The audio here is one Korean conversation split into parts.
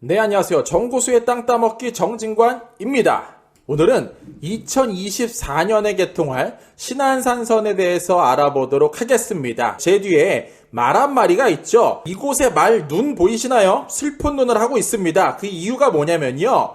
네, 안녕하세요. 정고수의 땅 따먹기 정진관입니다. 오늘은 2024년에 개통할 신안산선에 대해서 알아보도록 하겠습니다. 제 뒤에 말 한 마리가 있죠. 이곳에 말 눈 보이시나요? 슬픈 눈을 하고 있습니다. 그 이유가 뭐냐면요.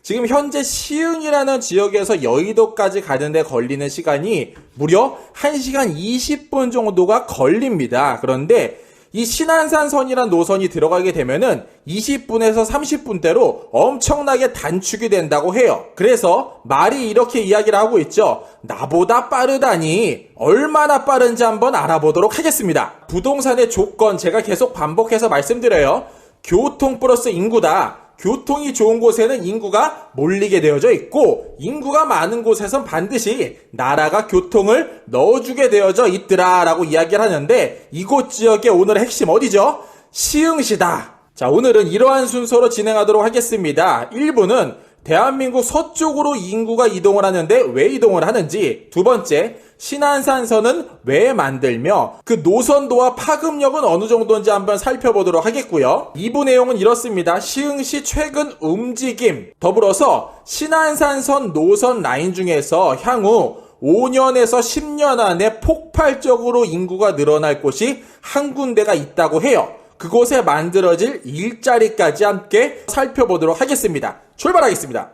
지금 현재 시흥이라는 지역에서 여의도까지 가는데 걸리는 시간이 무려 1시간 20분 정도가 걸립니다. 그런데 이 신안산선이란 노선이 들어가게 되면은 20분에서 30분대로 엄청나게 단축이 된다고 해요. 그래서 말이 이렇게 이야기를 하고 있죠. 나보다 빠르다니 얼마나 빠른지 한번 알아보도록 하겠습니다. 부동산의 조건 제가 계속 반복해서 말씀드려요. 교통 플러스 인구다. 교통이 좋은 곳에는 인구가 몰리게 되어져 있고 인구가 많은 곳에선 반드시 나라가 교통을 넣어주게 되어져 있더라 라고 이야기를 하는데 이곳 지역의 오늘의 핵심 어디죠? 시흥시다. 자, 오늘은 이러한 순서로 진행하도록 하겠습니다. 1부는 대한민국 서쪽으로 인구가 이동을 하는데 왜 이동을 하는지, 두 번째 신안산선은 왜 만들며 그 노선도와 파급력은 어느 정도인지 한번 살펴보도록 하겠고요. 2부 내용은 이렇습니다. 시흥시 최근 움직임, 더불어서 신안산선 노선 라인 중에서 향후 5년에서 10년 안에 폭발적으로 인구가 늘어날 곳이 한 군데가 있다고 해요. 그곳에 만들어질 일자리까지 함께 살펴보도록 하겠습니다. 출발하겠습니다.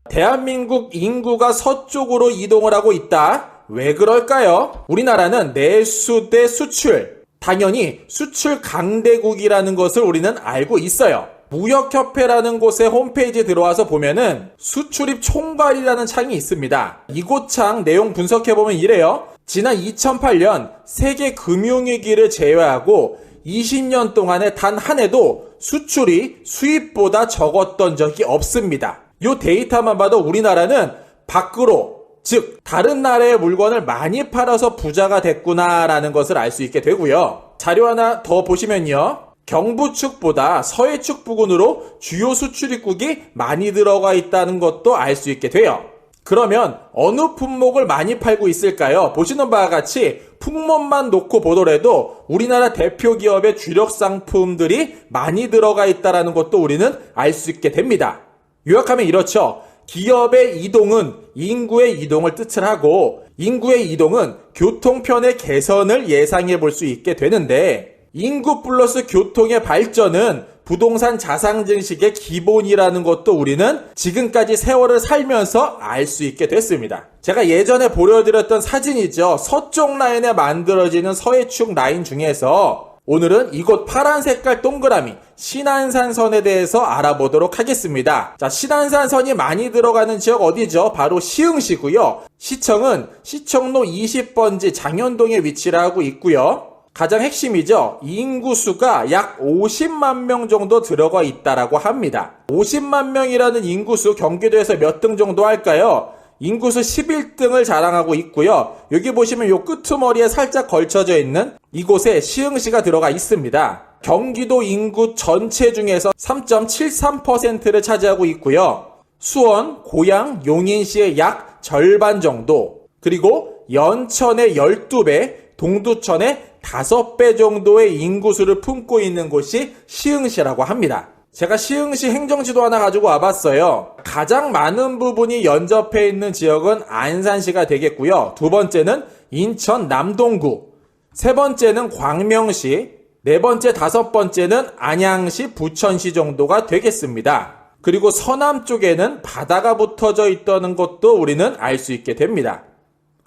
대한민국 인구가 서쪽으로 이동을 하고 있다. 왜 그럴까요? 우리나라는 내수 대 수출, 당연히 수출 강대국이라는 것을 우리는 알고 있어요. 무역협회라는 곳에 홈페이지에 들어와서 보면은 수출입 총괄이라는 창이 있습니다. 이곳 창 내용 분석해보면 이래요. 지난 2008년 세계 금융위기를 제외하고 20년 동안에 단 한 해도 수출이 수입보다 적었던 적이 없습니다. 이 데이터만 봐도 우리나라는 밖으로, 즉 다른 나라의 물건을 많이 팔아서 부자가 됐구나라는 것을 알 수 있게 되고요. 자료 하나 더 보시면요. 경부축보다 서해축 부근으로 주요 수출입국이 많이 들어가 있다는 것도 알 수 있게 돼요. 그러면 어느 품목을 많이 팔고 있을까요? 보시는 바와 같이 품목만 놓고 보더라도 우리나라 대표 기업의 주력 상품들이 많이 들어가 있다는 것도 우리는 알 수 있게 됩니다. 요약하면 이렇죠. 기업의 이동은 인구의 이동을 뜻을 하고 인구의 이동은 교통편의 개선을 예상해 볼 수 있게 되는데 인구 플러스 교통의 발전은 부동산 자산 증식의 기본이라는 것도 우리는 지금까지 세월을 살면서 알 수 있게 됐습니다. 제가 예전에 보여드렸던 사진이죠. 서쪽 라인에 만들어지는 서해축 라인 중에서 오늘은 이곳 파란 색깔 동그라미 신안산선에 대해서 알아보도록 하겠습니다. 자, 신안산선이 많이 들어가는 지역 어디죠? 바로 시흥시고요. 시청은 시청로 20번지 장현동에 위치를 하고 있고요. 가장 핵심이죠. 인구수가 약 50만 명 정도 들어가 있다라고 합니다. 50만 명이라는 인구수 경기도에서 몇 등 정도 할까요? 인구수 11등을 자랑하고 있고요. 여기 보시면 요 끄트머리에 살짝 걸쳐져 있는 이곳에 시흥시가 들어가 있습니다. 경기도 인구 전체 중에서 3.73%를 차지하고 있고요. 수원, 고양, 용인시의 약 절반 정도, 그리고 연천의 12배, 동두천의 5배 정도의 인구수를 품고 있는 곳이 시흥시라고 합니다. 제가 시흥시 행정지도 하나 가지고 와봤어요. 가장 많은 부분이 연접해 있는 지역은 안산시가 되겠고요. 두 번째는 인천 남동구, 세 번째는 광명시, 네 번째, 다섯 번째는 안양시, 부천시 정도가 되겠습니다. 그리고 서남 쪽에는 바다가 붙어져 있다는 것도 우리는 알 수 있게 됩니다.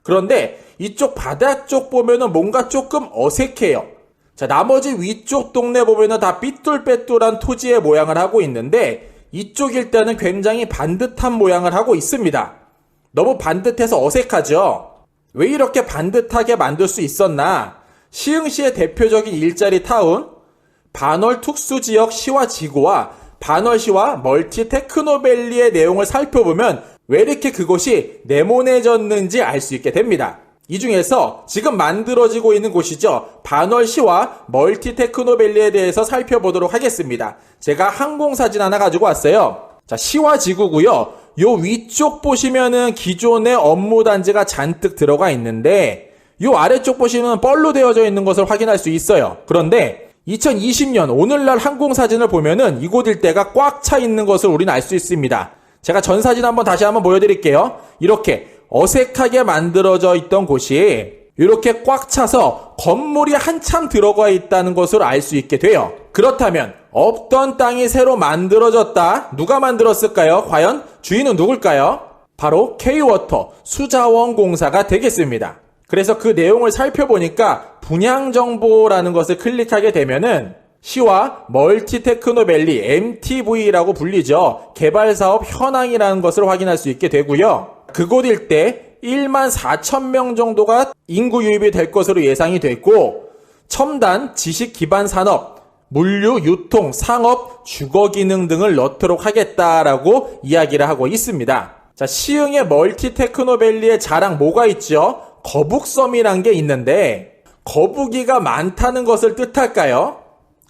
그런데 이쪽 바다 쪽 보면은 뭔가 조금 어색해요. 자, 나머지 위쪽 동네 보면은 다 삐뚤빼뚤한 토지의 모양을 하고 있는데 이쪽 일대는 굉장히 반듯한 모양을 하고 있습니다. 너무 반듯해서 어색하죠? 왜 이렇게 반듯하게 만들 수 있었나? 시흥시의 대표적인 일자리 타운, 반월 특수지역 시와 지구와 반월시와 멀티 테크노밸리의 내용을 살펴보면 왜 이렇게 그곳이 네모내졌는지 알 수 있게 됩니다. 이 중에서 지금 만들어지고 있는 곳이죠. 반월시와 멀티 테크노밸리에 대해서 살펴보도록 하겠습니다. 제가 항공사진 하나 가지고 왔어요. 자, 시와 지구고요. 요 위쪽 보시면은 기존의 업무 단지가 잔뜩 들어가 있는데 요 아래쪽 보시면 뻘로 되어져 있는 것을 확인할 수 있어요. 그런데 2020년 오늘날 항공사진을 보면은 이곳 일대가 꽉 차 있는 것을 우리는 알 수 있습니다. 제가 전 사진 다시 한번 보여드릴게요. 이렇게 어색하게 만들어져 있던 곳이 이렇게 꽉 차서 건물이 한참 들어가 있다는 것을 알 수 있게 돼요. 그렇다면 없던 땅이 새로 만들어졌다. 누가 만들었을까요? 과연 주인은 누굴까요? 바로 K-워터 수자원공사가 되겠습니다. 그래서 그 내용을 살펴보니까 분양정보라는 것을 클릭하게 되면은 시와 멀티테크노밸리 MTV라고 불리죠. 개발사업 현황이라는 것을 확인할 수 있게 되고요. 그곳 일대 1만 4천 명 정도가 인구 유입이 될 것으로 예상이 됐고 첨단 지식 기반 산업, 물류, 유통, 상업, 주거기능 등을 넣도록 하겠다라고 이야기를 하고 있습니다. 자, 시흥의 멀티테크노밸리의 자랑 뭐가 있죠? 거북섬이란 게 있는데 거북이가 많다는 것을 뜻할까요?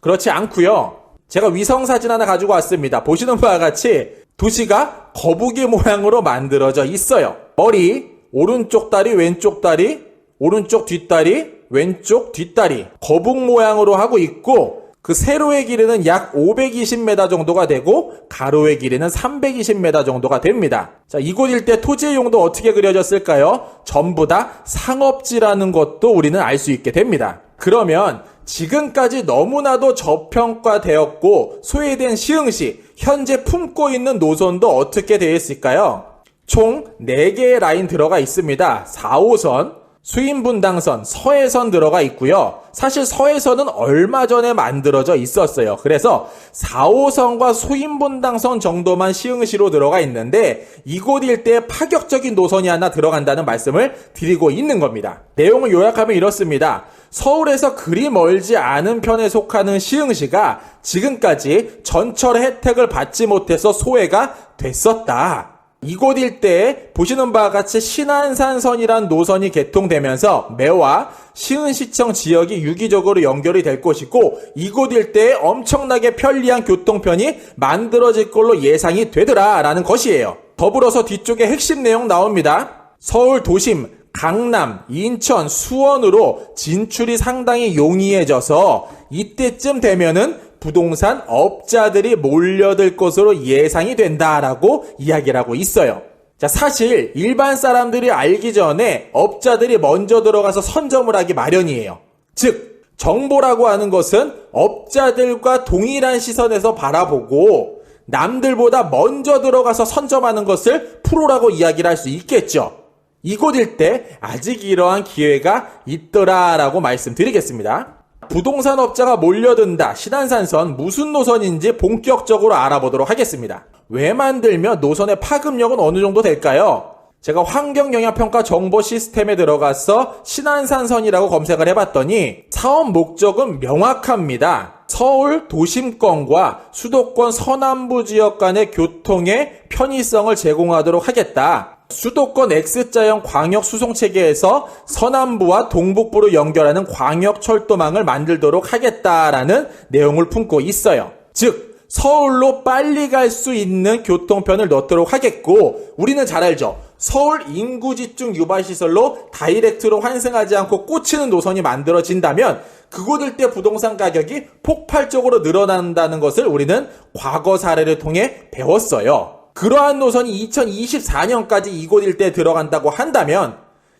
그렇지 않고요. 제가 위성사진 하나 가지고 왔습니다. 보시는 바와 같이 도시가 거북이 모양으로 만들어져 있어요. 머리, 오른쪽 다리, 왼쪽 다리, 오른쪽 뒷다리, 왼쪽 뒷다리 거북 모양으로 하고 있고 그 세로의 길이는 약 520m 정도가 되고 가로의 길이는 320m 정도가 됩니다. 자, 이곳 일대 토지의 용도 어떻게 그려졌을까요? 전부 다 상업지라는 것도 우리는 알 수 있게 됩니다. 그러면 지금까지 너무나도 저평가되었고 소외된 시흥시 현재 품고 있는 노선도 어떻게 되어 있을까요? 총 4개의 라인 들어가 있습니다. 4호선, 수인분당선, 서해선 들어가 있고요. 사실 서해선은 얼마 전에 만들어져 있었어요. 그래서 4호선과 수인분당선 정도만 시흥시로 들어가 있는데 이곳 일대에 파격적인 노선이 하나 들어간다는 말씀을 드리고 있는 겁니다. 내용을 요약하면 이렇습니다. 서울에서 그리 멀지 않은 편에 속하는 시흥시가 지금까지 전철 혜택을 받지 못해서 소외가 됐었다. 이곳 일대에 보시는 바와 같이 신안산선이란 노선이 개통되면서 매와 시흥시청 지역이 유기적으로 연결이 될 것이고 이곳 일대에 엄청나게 편리한 교통편이 만들어질 걸로 예상이 되더라라는 것이에요. 더불어서 뒤쪽에 핵심 내용 나옵니다. 서울 도심, 강남, 인천, 수원으로 진출이 상당히 용이해져서 이때쯤 되면은 부동산 업자들이 몰려들 것으로 예상이 된다라고 이야기를 하고 있어요. 자, 사실 일반 사람들이 알기 전에 업자들이 먼저 들어가서 선점을 하기 마련이에요. 즉, 정보라고 하는 것은 업자들과 동일한 시선에서 바라보고 남들보다 먼저 들어가서 선점하는 것을 프로라고 이야기를 할 수 있겠죠. 이곳 일대 아직 이러한 기회가 있더라라고 말씀드리겠습니다. 부동산 업자가 몰려든다. 신안산선 무슨 노선인지 본격적으로 알아보도록 하겠습니다. 왜 만들며 노선의 파급력은 어느 정도 될까요? 제가 환경영향평가 정보 시스템에 들어가서 신안산선이라고 검색을 해봤더니 사업 목적은 명확합니다. 서울 도심권과 수도권 서남부 지역 간의 교통의 편의성을 제공하도록 하겠다. 수도권 X자형 광역 수송체계에서 서남부와 동북부로 연결하는 광역철도망을 만들도록 하겠다라는 내용을 품고 있어요. 즉, 서울로 빨리 갈 수 있는 교통편을 넣도록 하겠고 우리는 잘 알죠. 서울 인구 집중 유발시설로 다이렉트로 환승하지 않고 꽂히는 노선이 만들어진다면 그곳 일대 부동산 가격이 폭발적으로 늘어난다는 것을 우리는 과거 사례를 통해 배웠어요. 그러한 노선이 2024년까지 이곳 일대에 들어간다고 한다면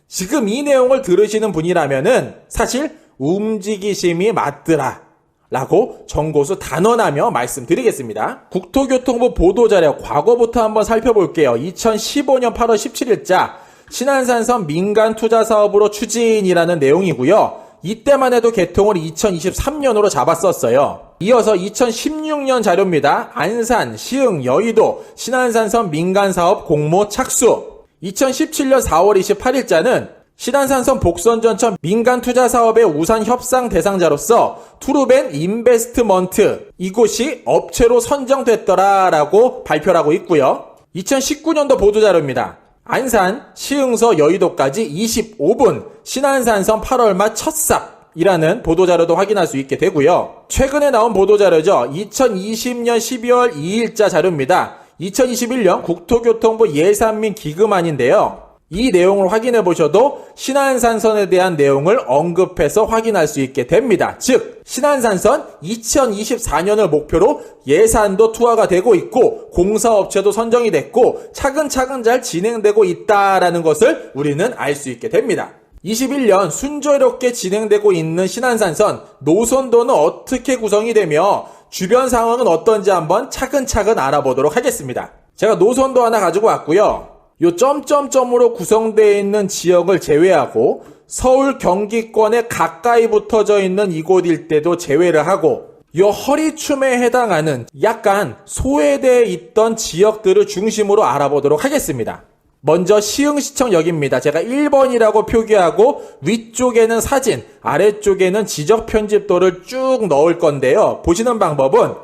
지금 이 내용을 들으시는 분이라면은 사실 움직이심이 맞더라 라고 정고수 단언하며 말씀드리겠습니다. 국토교통부 보도자료 과거부터 한번 살펴볼게요. 2015년 8월 17일자 신안산선 민간투자사업으로 추진이라는 내용이고요. 이때만 해도 개통을 2023년으로 잡았었어요. 이어서 2016년 자료입니다. 안산, 시흥, 여의도, 신안산선 민간사업 공모 착수. 2017년 4월 28일자는 신안산선 복선전철 민간투자사업의 우선 협상 대상자로서 투르벤 인베스트먼트 이곳이 업체로 선정됐더라라고 발표를 하고 있고요. 2019년도 보도자료입니다. 안산, 시흥서, 여의도까지 25분 신안산선 8월 말 첫 삽이라는 보도자료도 확인할 수 있게 되고요. 최근에 나온 보도자료죠. 2020년 12월 2일자 자료입니다. 2021년 국토교통부 예산 및 기금안인데요. 이 내용을 확인해 보셔도 신안산선에 대한 내용을 언급해서 확인할 수 있게 됩니다. 즉 신안산선 2024년을 목표로 예산도 투하가 되고 있고 공사업체도 선정이 됐고 차근차근 잘 진행되고 있다라는 것을 우리는 알 수 있게 됩니다. 21년 순조롭게 진행되고 있는 신안산선 노선도는 어떻게 구성이 되며 주변 상황은 어떤지 한번 차근차근 알아보도록 하겠습니다. 제가 노선도 하나 가지고 왔고요. 요 점점점으로 구성되어 있는 지역을 제외하고 서울 경기권에 가까이 붙어져 있는 이곳 일대도 제외를 하고 요 허리춤에 해당하는 약간 소외되어 있던 지역들을 중심으로 알아보도록 하겠습니다. 먼저 시흥시청역입니다. 제가 1번이라고 표기하고 위쪽에는 사진, 아래쪽에는 지적 편집도를 쭉 넣을 건데요. 보시는 방법은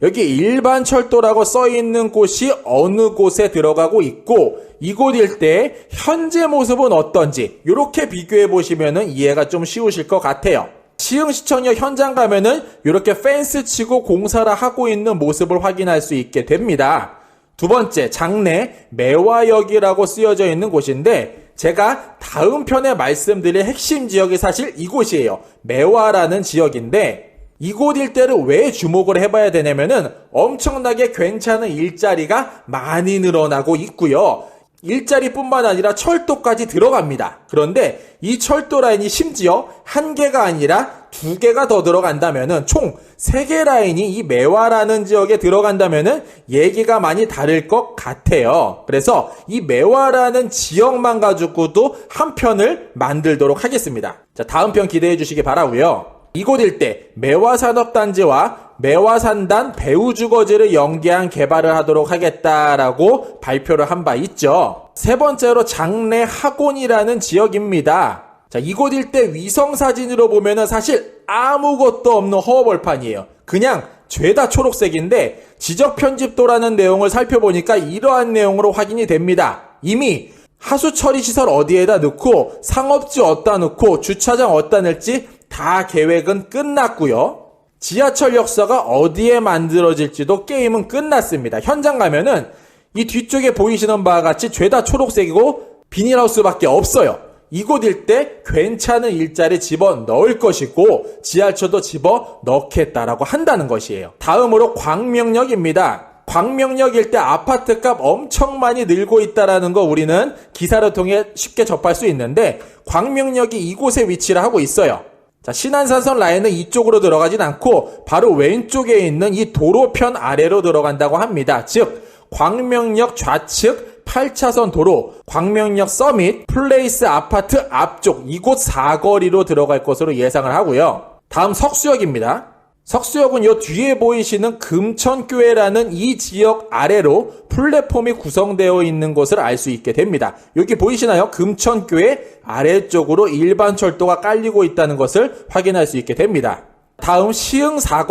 여기 일반 철도라고 써 있는 곳이 어느 곳에 들어가고 있고 이곳 일대의 현재 모습은 어떤지 이렇게 비교해 보시면 이해가 좀 쉬우실 것 같아요. 시흥시청역 현장 가면은 이렇게 펜스 치고 공사를 하고 있는 모습을 확인할 수 있게 됩니다. 두 번째, 장내 매화역이라고 쓰여져 있는 곳인데 제가 다음 편에 말씀드릴 핵심 지역이 사실 이곳이에요. 매화라는 지역인데 이곳 일대를 왜 주목을 해봐야 되냐면은 엄청나게 괜찮은 일자리가 많이 늘어나고 있고요. 일자리뿐만 아니라 철도까지 들어갑니다. 그런데 이 철도 라인이 심지어 한 개가 아니라 두 개가 더 들어간다면은 총 3개 라인이 이 매화라는 지역에 들어간다면은 얘기가 많이 다를 것 같아요. 그래서 이 매화라는 지역만 가지고도 한 편을 만들도록 하겠습니다. 자, 다음 편 기대해 주시기 바라고요. 이곳 일대 매화산업단지와 매화산단 배우주거지를 연계한 개발을 하도록 하겠다라고 발표를 한 바 있죠. 세 번째로 장내 학원이라는 지역입니다. 자, 이곳 일대 위성사진으로 보면은 사실 아무것도 없는 허허벌판이에요. 그냥 죄다 초록색인데 지적 편집도라는 내용을 살펴보니까 이러한 내용으로 확인이 됩니다. 이미 하수 처리 시설 어디에다 넣고 상업지 어디다 넣고 주차장 어디다 넣을지 다 계획은 끝났고요. 지하철 역사가 어디에 만들어질지도 게임은 끝났습니다. 현장 가면은 이 뒤쪽에 보이시는 바와 같이 죄다 초록색이고 비닐하우스밖에 없어요. 이곳 일대 괜찮은 일자리 집어 넣을 것이고 지하철도 집어 넣겠다라고 한다는 것이에요. 다음으로 광명역입니다. 광명역 일대 아파트값 엄청 많이 늘고 있다라는 거 우리는 기사를 통해 쉽게 접할 수 있는데 광명역이 이곳에 위치를 하고 있어요. 자, 신안산선 라인은 이쪽으로 들어가진 않고 바로 왼쪽에 있는 이 도로편 아래로 들어간다고 합니다. 즉 광명역 좌측 8차선 도로, 광명역 서밋, 플레이스 아파트 앞쪽 이곳 사거리로 들어갈 것으로 예상을 하고요. 다음 석수역입니다. 석수역은 요 뒤에 보이시는 금천교회라는 이 지역 아래로 플랫폼이 구성되어 있는 것을 알 수 있게 됩니다. 여기 보이시나요? 금천교회 아래쪽으로 일반 철도가 깔리고 있다는 것을 확인할 수 있게 됩니다. 다음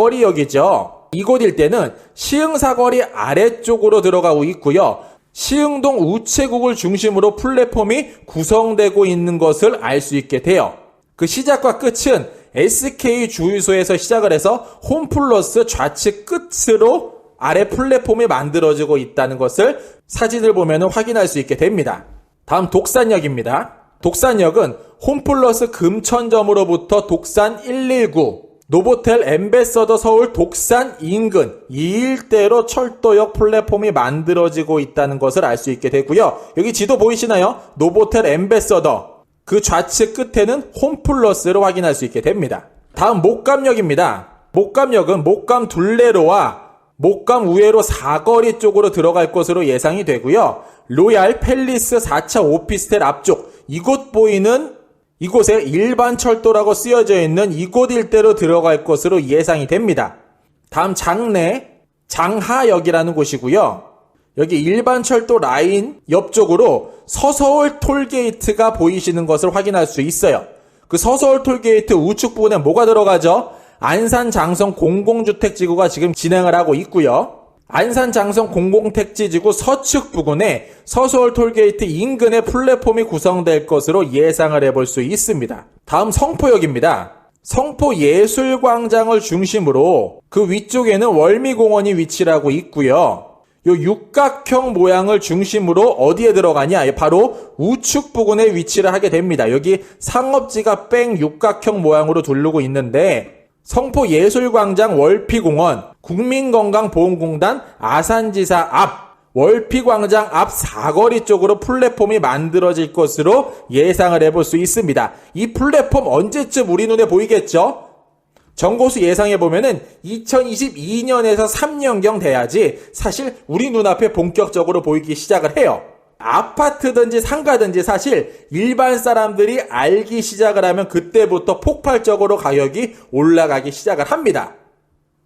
시흥사거리역이죠. 이곳 일대는 시흥사거리 아래쪽으로 들어가고 있고요. 시흥동 우체국을 중심으로 플랫폼이 구성되고 있는 것을 알 수 있게 돼요. 그 시작과 끝은 SK 주유소에서 시작을 해서 홈플러스 좌측 끝으로 아래 플랫폼이 만들어지고 있다는 것을 사진을 보면 확인할 수 있게 됩니다. 다음 독산역입니다. 독산역은 홈플러스 금천점으로부터 독산 119, 노보텔 엠베서더 서울 독산 인근 이 일대로 철도역 플랫폼이 만들어지고 있다는 것을 알 수 있게 되고요. 여기 지도 보이시나요? 노보텔 엠베서더 그 좌측 끝에는 홈플러스를 확인할 수 있게 됩니다. 다음 목감역입니다. 목감역은 목감 둘레로와 목감 우회로 사거리 쪽으로 들어갈 것으로 예상이 되고요. 로얄 팰리스 4차 오피스텔 앞쪽 이곳 보이는 이곳에 일반 철도라고 쓰여져 있는 이곳 일대로 들어갈 것으로 예상이 됩니다. 다음 장내 장하역이라는 곳이고요. 여기 일반 철도 라인 옆쪽으로 서서울 톨게이트가 보이시는 것을 확인할 수 있어요. 그 서서울 톨게이트 우측 부분에 뭐가 들어가죠? 안산 장성 공공주택지구가 지금 진행을 하고 있고요. 안산 장성 공공택지지구 서측 부근에 서서울 톨게이트 인근의 플랫폼이 구성될 것으로 예상을 해볼 수 있습니다. 다음 성포역입니다. 성포예술광장을 중심으로 그 위쪽에는 월미공원이 위치를 하고 있고요. 요 육각형 모양을 중심으로 어디에 들어가냐? 바로 우측 부근에 위치를 하게 됩니다. 여기 상업지가 뺑 육각형 모양으로 두르고 있는데 성포예술광장 월피공원, 국민건강보험공단 아산지사 앞, 월피광장 앞 사거리 쪽으로 플랫폼이 만들어질 것으로 예상을 해볼 수 있습니다. 이 플랫폼 언제쯤 우리 눈에 보이겠죠? 정고수 예상해보면은 2022년에서 3년경 돼야지 사실 우리 눈앞에 본격적으로 보이기 시작을 해요. 아파트든지 상가든지 사실 일반 사람들이 알기 시작을 하면 그때부터 폭발적으로 가격이 올라가기 시작을 합니다.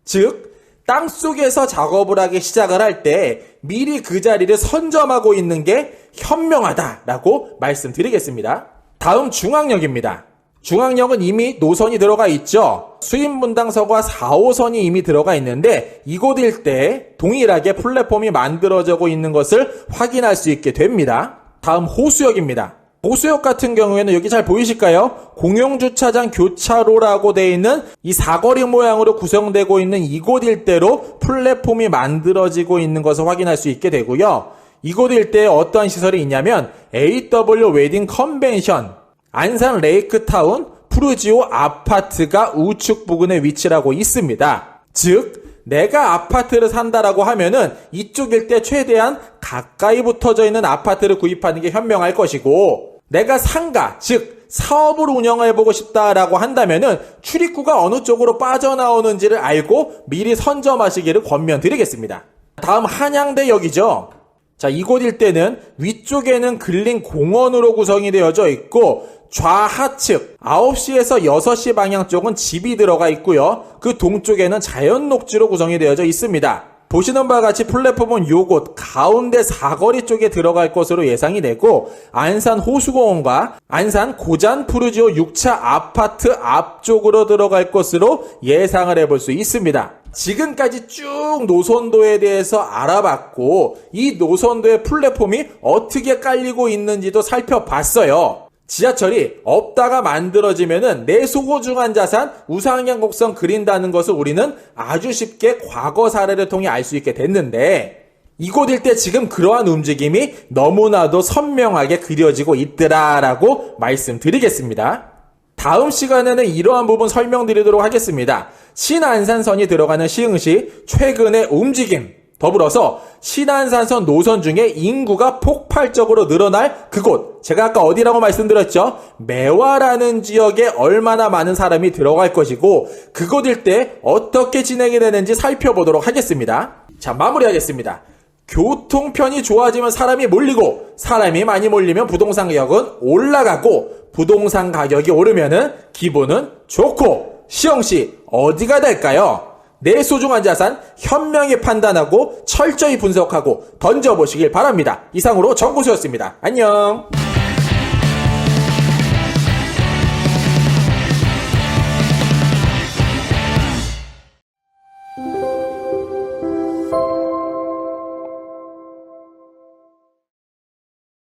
즉, 땅속에서 작업을 하기 시작을 할 때 미리 그 자리를 선점하고 있는 게 현명하다라고 말씀드리겠습니다. 다음 중앙역입니다. 중앙역은 이미 노선이 들어가 있죠. 수인분당서가 4호선이 이미 들어가 있는데 이곳 일대에 동일하게 플랫폼이 만들어지고 있는 것을 확인할 수 있게 됩니다. 다음 호수역입니다. 호수역 같은 경우에는 여기 잘 보이실까요? 공용주차장 교차로라고 되어 있는 이 사거리 모양으로 구성되고 있는 이곳 일대로 플랫폼이 만들어지고 있는 것을 확인할 수 있게 되고요. 이곳 일대에 어떠한 시설이 있냐면 AW 웨딩 컨벤션, 안산 레이크타운, 푸르지오 아파트가 우측 부근에 위치를 하고 있습니다. 즉, 내가 아파트를 산다라고 하면은 이쪽 일대 최대한 가까이 붙어져 있는 아파트를 구입하는 게 현명할 것이고, 내가 상가, 즉 사업을 운영해보고 싶다라고 한다면은 출입구가 어느 쪽으로 빠져나오는지를 알고 미리 선점하시기를 권면드리겠습니다. 다음 한양대역이죠. 자, 이곳 일대는 위쪽에는 근린 공원으로 구성이 되어져 있고 좌하측 9시에서 6시 방향 쪽은 집이 들어가 있고요. 그 동쪽에는 자연 녹지로 구성이 되어져 있습니다. 보시는 바와 같이 플랫폼은 요곳 가운데 사거리 쪽에 들어갈 것으로 예상이 되고 안산 호수공원과 안산 고잔 푸르지오 6차 아파트 앞쪽으로 들어갈 것으로 예상을 해볼 수 있습니다. 지금까지 쭉 노선도에 대해서 알아봤고 이 노선도의 플랫폼이 어떻게 깔리고 있는지도 살펴봤어요. 지하철이 없다가 만들어지면은 내 소중한 자산 우상향 곡선 그린다는 것을 우리는 아주 쉽게 과거 사례를 통해 알 수 있게 됐는데 이곳 일대 지금 그러한 움직임이 너무나도 선명하게 그려지고 있더라라고 말씀드리겠습니다. 다음 시간에는 이러한 부분 설명드리도록 하겠습니다. 신안산선이 들어가는 시흥시 최근의 움직임, 더불어서 신안산선 노선 중에 인구가 폭발적으로 늘어날 그곳, 제가 아까 어디라고 말씀드렸죠? 매화라는 지역에 얼마나 많은 사람이 들어갈 것이고 그곳 일대 어떻게 진행이 되는지 살펴보도록 하겠습니다. 자, 마무리하겠습니다. 교통편이 좋아지면 사람이 몰리고 사람이 많이 몰리면 부동산 가격은 올라가고 부동산 가격이 오르면은 기분은 좋고 시흥시 어디가 될까요? 내 소중한 자산 현명히 판단하고 철저히 분석하고 던져보시길 바랍니다. 이상으로 정구수였습니다. 안녕.